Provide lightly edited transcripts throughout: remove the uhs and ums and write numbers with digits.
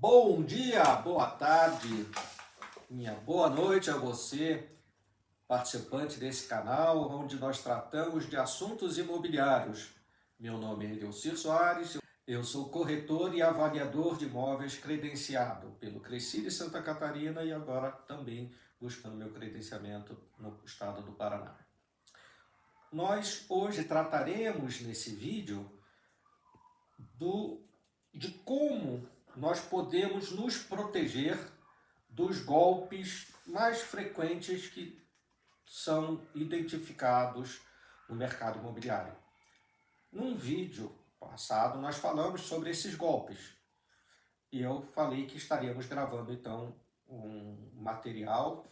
Bom dia, boa tarde, minha boa noite a você, participante desse canal, onde nós tratamos de assuntos imobiliários. Meu nome é Edelcir Soares, eu sou corretor e avaliador de imóveis credenciado pelo Cresci de Santa Catarina e agora também buscando meu credenciamento no estado do Paraná. Nós hoje trataremos nesse vídeo de como nós podemos nos proteger dos golpes mais frequentes que são identificados no mercado imobiliário. Num vídeo passado, nós falamos sobre esses golpes. E eu falei que estaríamos gravando, então, um material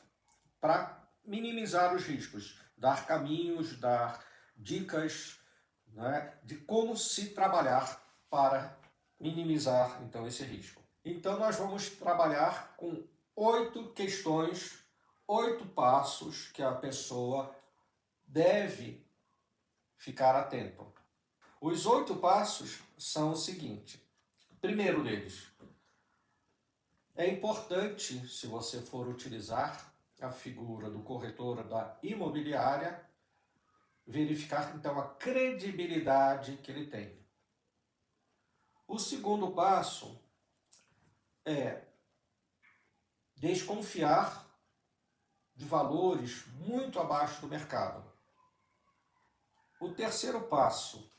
para minimizar os riscos, dar caminhos, dar dicas, né, de como se trabalhar para minimizar, então, esse risco. Então, nós vamos trabalhar com 8 questões, 8 passos que a pessoa deve ficar atento. Os 8 passos são o seguinte. Primeiro deles, é importante, se você for utilizar a figura do corretor da imobiliária, verificar então a credibilidade que ele tem. O segundo passo é desconfiar de valores muito abaixo do mercado. O terceiro passo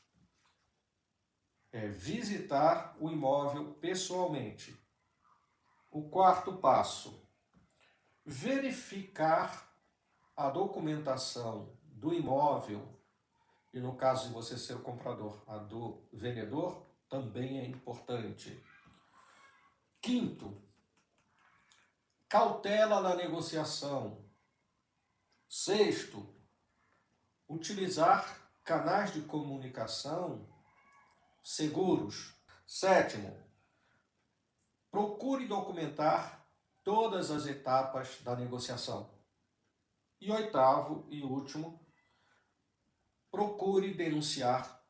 é visitar o imóvel pessoalmente. O quarto passo, verificar a documentação do imóvel, e no caso de você ser o comprador, a do vendedor, também é importante. Quinto, cautela na negociação. Sexto, utilizar canais de comunicação seguros. Sétimo, procure documentar todas as etapas da negociação. E oitavo e último, procure denunciar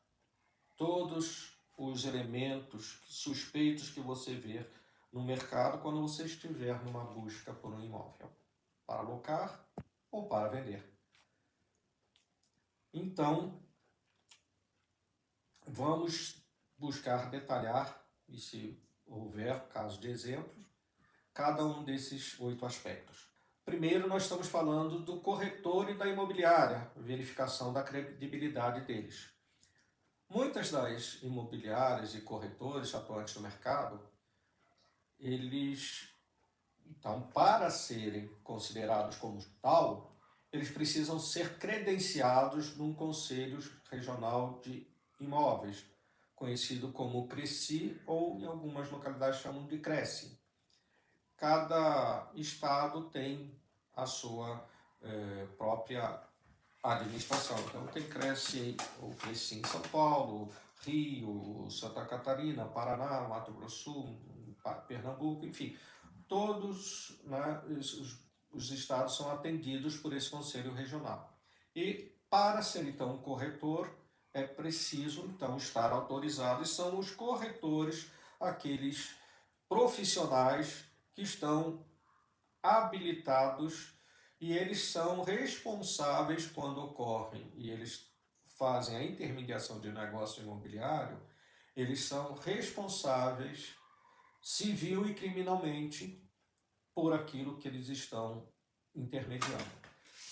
todos os elementos suspeitos que você vê no mercado quando você estiver numa busca por um imóvel, para alocar ou para vender. Então, vamos buscar detalhar, e se houver caso de exemplos, cada um desses 8 aspectos. Primeiro, nós estamos falando do corretor e da imobiliária, verificação da credibilidade deles. Muitas das imobiliárias e corretores atuantes no mercado, eles, então, para serem considerados como tal, eles precisam ser credenciados num Conselho Regional de Imóveis, conhecido como Cresci, ou em algumas localidades chamam de Cresce. Cada estado tem a sua própria administração. Então tem Cresce ou Cresci em São Paulo, Rio, Santa Catarina, Paraná, Mato Grosso, Pernambuco, enfim. Todos, né, os estados são atendidos por esse conselho regional. E para ser então um corretor, é preciso então estar autorizado, e são os corretores aqueles profissionais que estão habilitados e eles são responsáveis quando ocorrem e eles fazem a intermediação de negócio imobiliário, eles são responsáveis civil e criminalmente por aquilo que eles estão intermediando.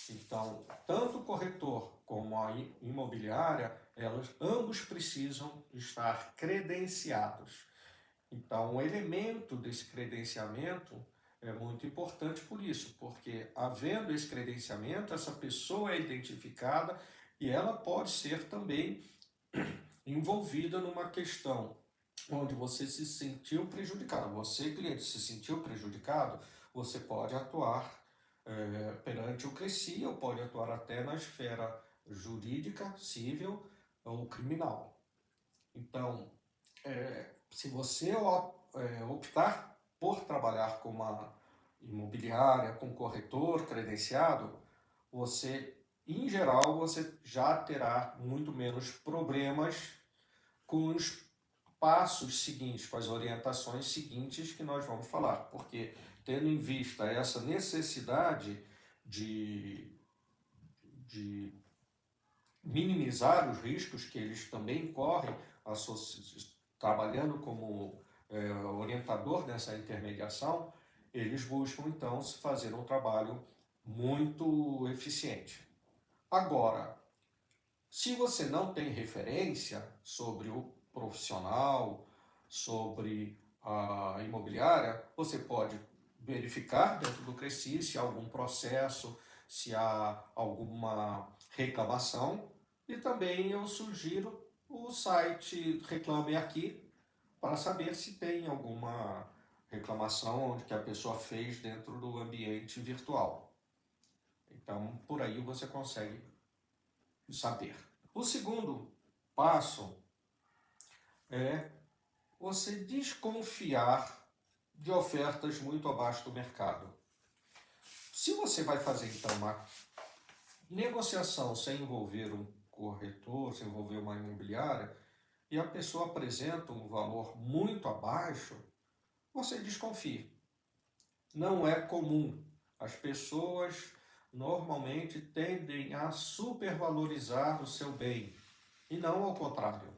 Então, tanto o corretor como a imobiliária, ambos precisam estar credenciados. Então, o elemento desse credenciamento é muito importante por isso, porque havendo esse credenciamento, essa pessoa é identificada e ela pode ser também envolvida numa questão onde você se sentiu prejudicado. Você, cliente, se sentiu prejudicado, você pode atuar perante o Cresci, ou pode atuar até na esfera jurídica, civil ou criminal. Então, se você optar por trabalhar com uma imobiliária, com corretor credenciado, você, em geral, você já terá muito menos problemas com os passos seguintes, com as orientações seguintes que nós vamos falar, porque tendo em vista essa necessidade de minimizar os riscos que eles também correm, trabalhando como orientador nessa intermediação, eles buscam então fazer um trabalho muito eficiente. Agora, se você não tem referência sobre o profissional, sobre a imobiliária, você pode verificar dentro do Cresci se há algum processo, se há alguma reclamação, e também eu sugiro o site Reclame Aqui para saber se tem alguma reclamação onde que a pessoa fez dentro do ambiente virtual. Então, por aí você consegue saber. O segundo passo é você desconfiar de ofertas muito abaixo do mercado. Se você vai fazer, então, uma negociação sem envolver um corretor, sem envolver uma imobiliária, e a pessoa apresenta um valor muito abaixo, você desconfie. Não é comum. As pessoas normalmente tendem a supervalorizar o seu bem, e não ao contrário.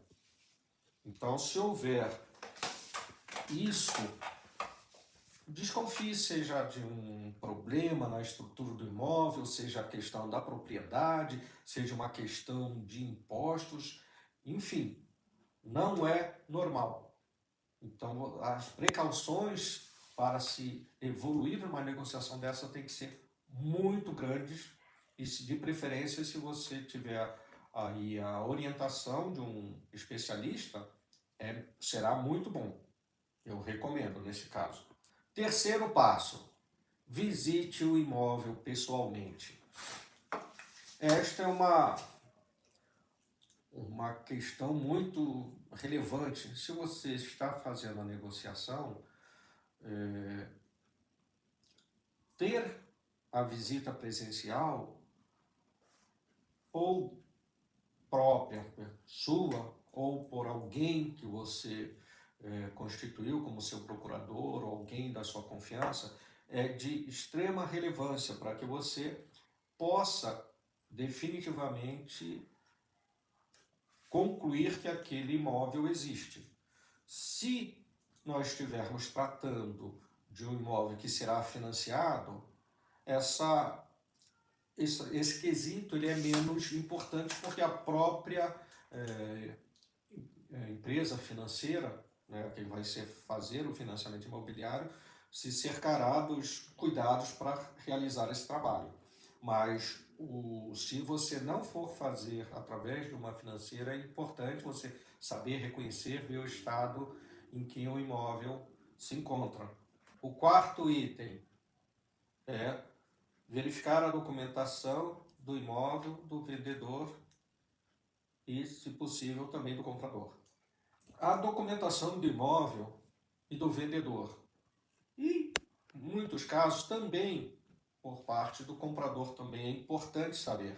Então, se houver isso, desconfie, seja de um problema na estrutura do imóvel, seja a questão da propriedade, seja uma questão de impostos, enfim, não é normal. Então, as precauções para se evoluir numa negociação dessa tem que ser muito grandes e, de preferência, se você tiver aí a orientação de um especialista, será muito bom. Eu recomendo nesse caso. Terceiro passo, visite o imóvel pessoalmente. Esta é uma questão muito relevante. Se você está fazendo a negociação, ter a visita presencial ou própria, sua, ou por alguém que você constituiu como seu procurador ou alguém da sua confiança, é de extrema relevância para que você possa definitivamente concluir que aquele imóvel existe. Se nós estivermos tratando de um imóvel que será financiado, esse quesito ele é menos importante porque a própria empresa financeira, né, quem vai fazer o financiamento imobiliário, se cercará dos cuidados para realizar esse trabalho. Mas se você não for fazer através de uma financeira, é importante você saber reconhecer, ver o estado em que o imóvel se encontra. O quarto item é verificar a documentação do imóvel, do vendedor e, se possível, também do comprador. A documentação do imóvel e do vendedor. E, em muitos casos, também por parte do comprador também é importante saber,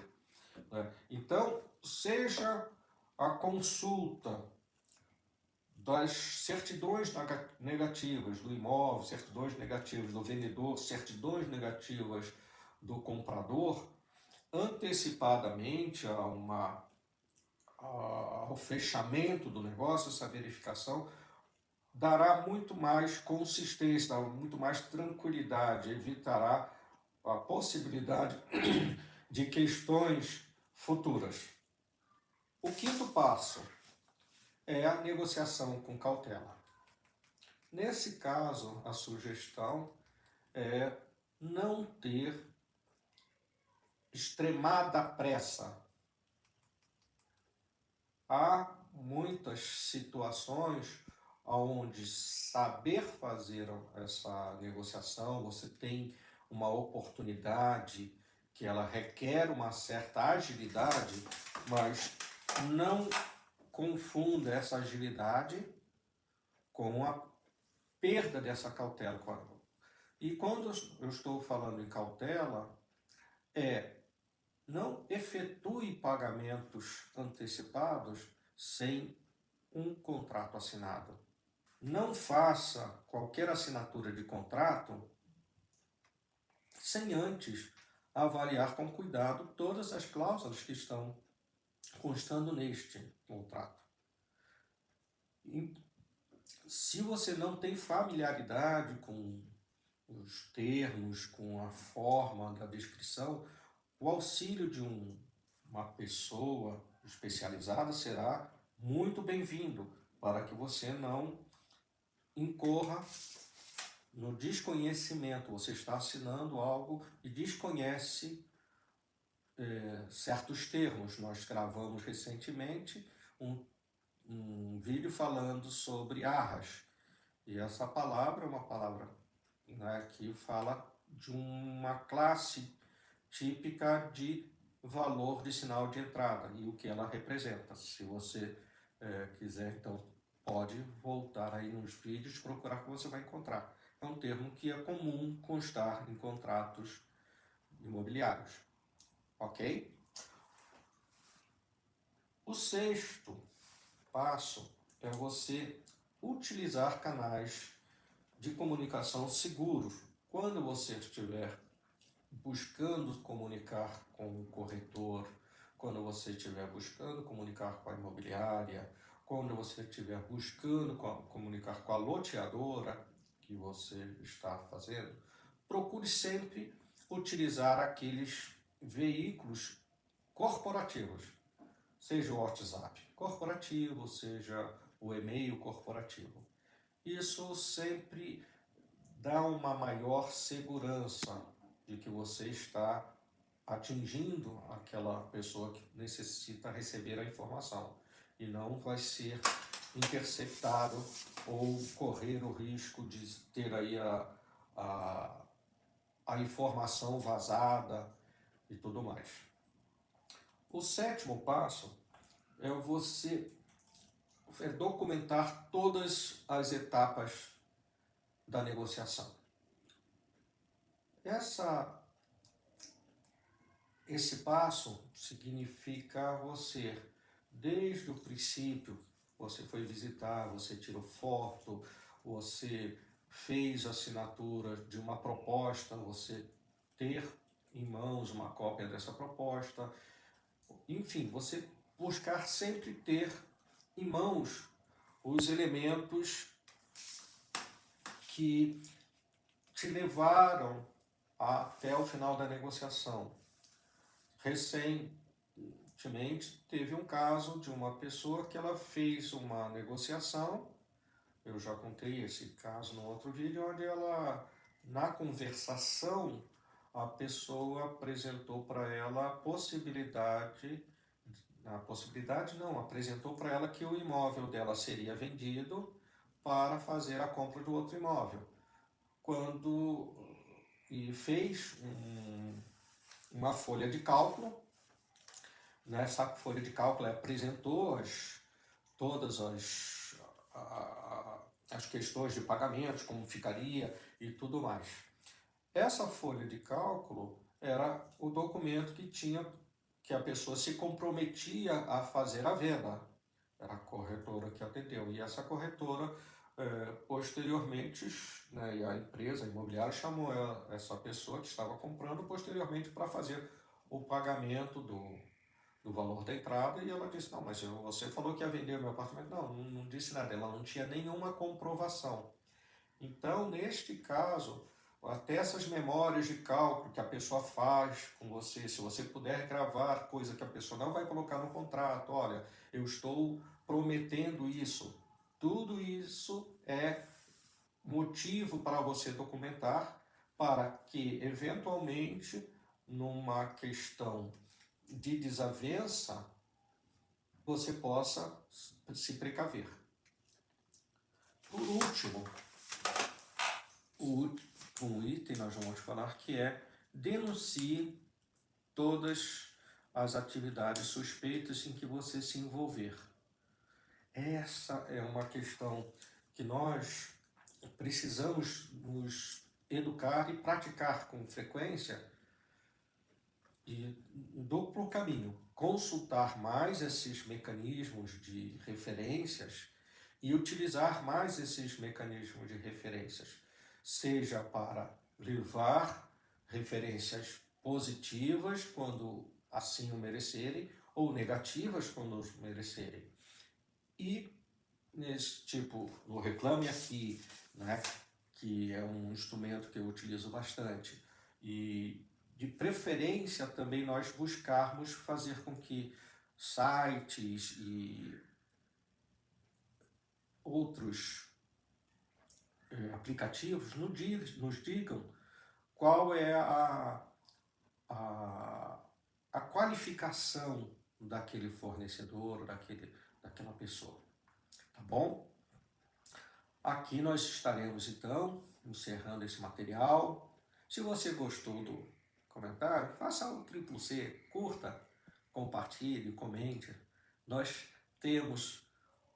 né? Então, seja a consulta das certidões negativas do imóvel, certidões negativas do vendedor, certidões negativas do comprador, antecipadamente ao fechamento do negócio, essa verificação dará muito mais consistência, dará muito mais tranquilidade, evitará a possibilidade de questões futuras. O quinto passo é a negociação com cautela. Nesse caso, a sugestão é não ter extremada pressa. Há muitas situações onde saber fazer essa negociação, você tem uma oportunidade que ela requer uma certa agilidade, mas não confunda essa agilidade com a perda dessa cautela. E quando eu estou falando em cautela, não efetue pagamentos antecipados sem um contrato assinado. Não faça qualquer assinatura de contrato sem antes avaliar com cuidado todas as cláusulas que estão constando neste contrato. E se você não tem familiaridade com os termos, com a forma da descrição, o auxílio de uma pessoa especializada será muito bem-vindo para que você não incorra no desconhecimento. Você está assinando algo e desconhece certos termos. Nós gravamos recentemente um vídeo falando sobre arras. E essa palavra é uma palavra, né, que fala de uma classe típica de valor de sinal de entrada e o que ela representa. Se você quiser, então, pode voltar aí nos vídeos, procurar que você vai encontrar. É um termo que é comum constar em contratos imobiliários, ok? O sexto passo é você utilizar canais de comunicação seguros. Quando você estiver buscando comunicar com o corretor, quando você estiver buscando comunicar com a imobiliária, quando você estiver buscando comunicar com a loteadora que você está fazendo, procure sempre utilizar aqueles veículos corporativos, seja o WhatsApp corporativo, seja o e-mail corporativo. Isso sempre dá uma maior segurança de que você está atingindo aquela pessoa que necessita receber a informação e não vai ser interceptado ou correr o risco de ter aí a informação vazada e tudo mais. O sétimo passo é você documentar todas as etapas da negociação. Esse passo significa você, desde o princípio, você foi visitar, você tirou foto, você fez a assinatura de uma proposta, você ter em mãos uma cópia dessa proposta, enfim, você buscar sempre ter em mãos os elementos que te levaram até o final da negociação. Recentemente teve um caso de uma pessoa que ela fez uma negociação, eu já contei esse caso no outro vídeo, onde ela, na conversação, a pessoa apresentou para ela apresentou para ela que o imóvel dela seria vendido para fazer a compra do outro imóvel. E fez uma folha de cálculo. Nessa folha de cálculo apresentou todas as questões de pagamentos, como ficaria e tudo mais. Essa folha de cálculo era o documento que a pessoa se comprometia a fazer a venda. Era a corretora que atendeu. E essa corretora, posteriormente, né, a empresa imobiliária chamou essa pessoa que estava comprando posteriormente para fazer o pagamento do valor da entrada, e ela disse, não, mas você falou que ia vender o meu apartamento. Não disse nada, ela não tinha nenhuma comprovação. Então, neste caso, até essas memórias de cálculo que a pessoa faz com você, se você puder gravar coisa que a pessoa não vai colocar no contrato, olha, eu estou prometendo isso, tudo isso é motivo para você documentar, para que, eventualmente, numa questão de desavença, você possa se precaver. Por último, um item nós vamos falar que é denuncie todas as atividades suspeitas em que você se envolver. Essa é uma questão que nós precisamos nos educar e praticar com frequência, e duplo caminho. consultar mais esses mecanismos de referências e utilizar mais esses mecanismos de referências, seja para levar referências positivas quando assim o merecerem, ou negativas quando os merecerem. E nesse tipo, no Reclame Aqui, né, que é um instrumento que eu utilizo bastante, e de preferência também nós buscarmos fazer com que sites e outros aplicativos nos digam qual é a qualificação daquele fornecedor, daquela pessoa, tá bom? Aqui nós estaremos então encerrando esse material. Se você gostou do comentário, faça o triplo C, curta, compartilhe, comente. Nós temos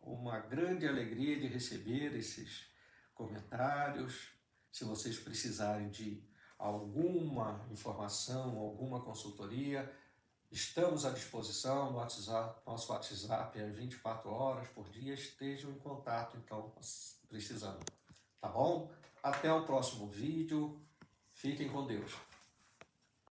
uma grande alegria de receber esses comentários. Se vocês precisarem de alguma informação, alguma consultoria, estamos à disposição no WhatsApp. Nosso WhatsApp é 24 horas por dia. Estejam em contato, então, precisando. Tá bom? Até o próximo vídeo. Fiquem com Deus.